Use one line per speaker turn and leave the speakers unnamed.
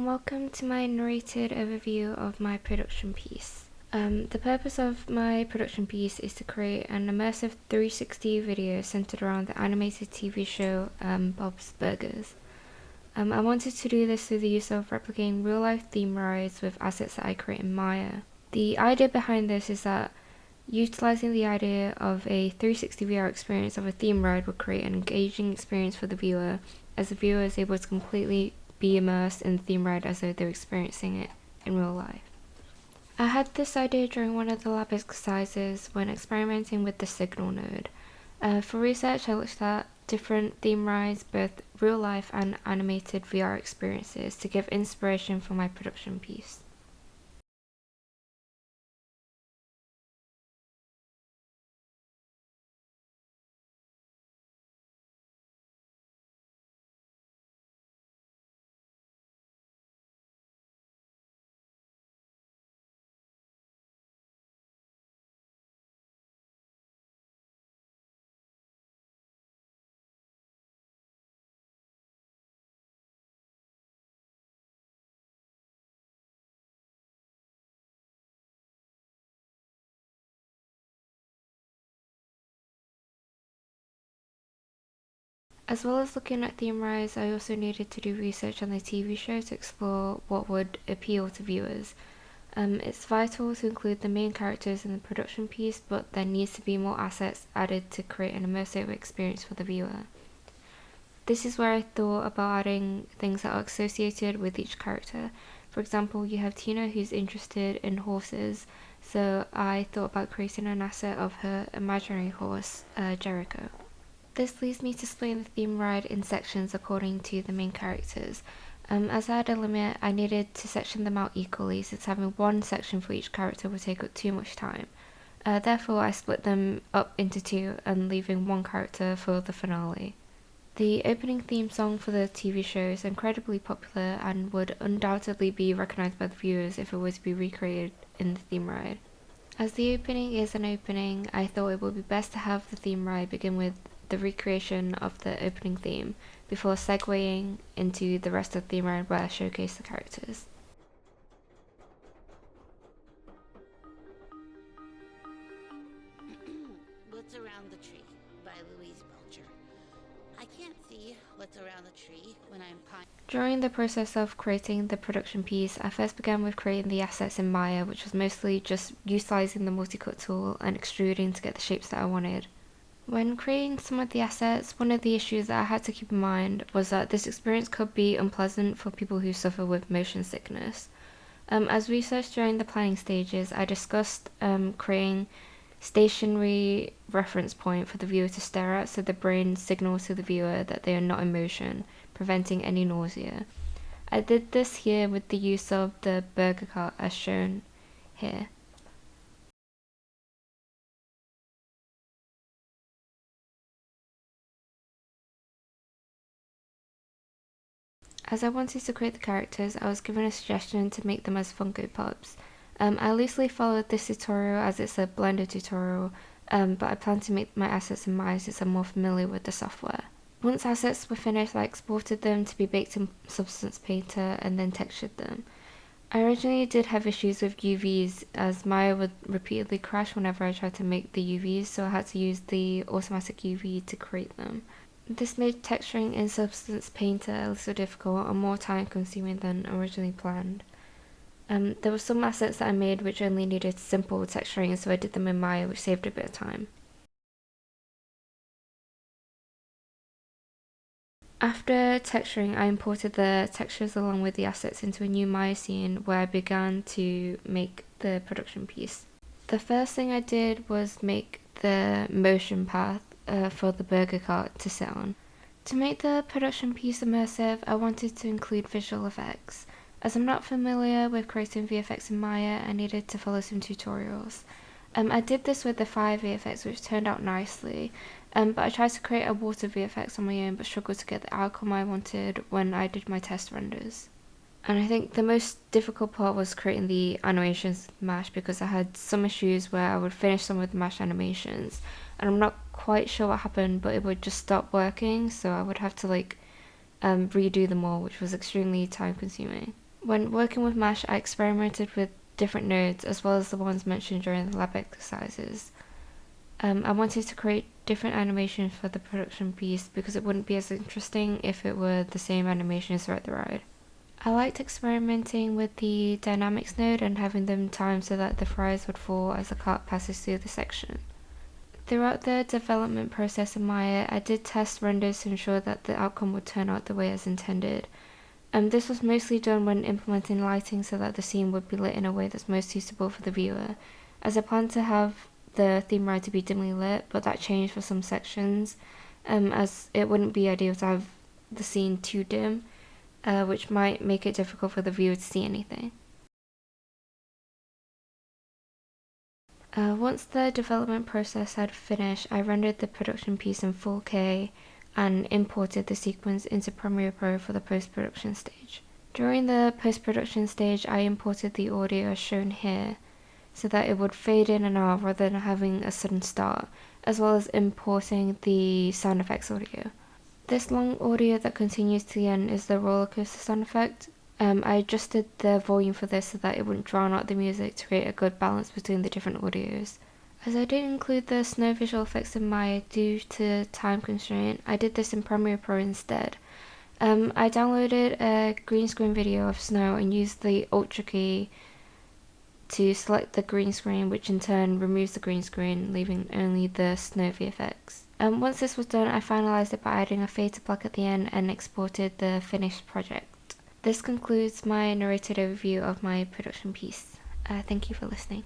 and welcome to my narrated overview of my production piece. The purpose of my production piece is to create an immersive 360 video centered around the animated TV show Bob's Burgers. I wanted to do this through the use of replicating real-life theme rides with assets that I create in Maya. The idea behind this is that utilizing the idea of a 360 VR experience of a theme ride will create an engaging experience for the viewer, as the viewer is able to completely be immersed in the theme ride as though they're experiencing it in real life. I had this idea during one of the lab exercises when experimenting with the signal node. For research, I looked at different theme rides, both real life and animated VR experiences, to give inspiration for my production piece. As well as looking at theme rides, I also needed to do research on the TV show to explore what would appeal to viewers. It's vital to include the main characters in the production piece, but there needs to be more assets added to create an immersive experience for the viewer. This is where I thought about adding things that are associated with each character. For example, you have Tina, who's interested in horses, so I thought about creating an asset of her imaginary horse, Jericho. This leads me to splitting the theme ride in sections according to the main characters. As I had a limit, I needed to section them out equally, since having one section for each character would take up too much time. Therefore, I split them up into two and leaving one character for the finale. The opening theme song for the TV show is incredibly popular and would undoubtedly be recognized by the viewers if it were to be recreated in the theme ride. As the opening is an opening, I thought it would be best to have the theme ride begin with the recreation of the opening theme before segueing into the rest of the theme ride where I showcase the characters.
What's Around the Tree by Louise Belcher. I can't see what's around the tree when I'm
During the process of creating the production piece, I first began with creating the assets in Maya, which was mostly just utilizing the multi-cut tool and extruding to get the shapes that I wanted. When creating some of the assets, one of the issues that I had to keep in mind was that this experience could be unpleasant for people who suffer with motion sickness. As researched during the planning stages, I discussed creating stationary reference point for the viewer to stare at, so the brain signals to the viewer that they are not in motion, preventing any nausea. I did this here with the use of the burger cart as shown here. As I wanted to create the characters, I was given a suggestion to make them as Funko Pops. I loosely followed this tutorial as it's a Blender tutorial, but I plan to make my assets in Maya since I'm more familiar with the software. Once assets were finished, I exported them to be baked in Substance Painter and then textured them. I originally did have issues with UVs, as Maya would repeatedly crash whenever I tried to make the UVs, so I had to use the automatic UV to create them. This made texturing in Substance Painter a little difficult and more time consuming than originally planned. There were some assets that I made which only needed simple texturing, so I did them in Maya, which saved a bit of time. After texturing, I imported the textures along with the assets into a new Maya scene where I began to make the production piece. The first thing I did was make the motion path for the burger cart to sit on. To make the production piece immersive, I wanted to include visual effects. As I'm not familiar with creating VFX in Maya, I needed to follow some tutorials. I did this with the Fire VFX, which turned out nicely, but I tried to create a water VFX on my own but struggled to get the outcome I wanted when I did my test renders. And I think the most difficult part was creating the animations with Mesh, because I had some issues where I would finish some of the Mesh animations and I'm not quite sure what happened, but it would just stop working, so I would have to redo them all, which was extremely time consuming. When working with Mesh, I experimented with different nodes as well as the ones mentioned during the lab exercises. I wanted to create different animations for the production piece because it wouldn't be as interesting if it were the same animations throughout the ride. I liked experimenting with the dynamics node and having them timed so that the fries would fall as the cart passes through the section. Throughout the development process in Maya, I did test renders to ensure that the outcome would turn out the way as intended. This was mostly done when implementing lighting so that the scene would be lit in a way that's most suitable for the viewer, as I planned to have the theme ride to be dimly lit, but that changed for some sections, as it wouldn't be ideal to have the scene too dim, which might make it difficult for the viewer to see anything. Once the development process had finished, I rendered the production piece in 4K and imported the sequence into Premiere Pro for the post-production stage. During the post-production stage, I imported the audio as shown here, so that it would fade in and out rather than having a sudden start, as well as importing the sound effects audio. This long audio that continues to the end is the roller coaster sound effect. I adjusted the volume for this so that it wouldn't drown out the music to create a good balance between the different audios. As I didn't include the snow visual effects in Maya due to time constraint, I did this in Premiere Pro instead. I downloaded a green screen video of snow and used the Ultra key to select the green screen, which in turn removes the green screen, leaving only the snow VFX. Once this was done, I finalized it by adding a fade to black at the end and exported the finished project. This concludes my narrated overview of my production piece. Thank you for listening.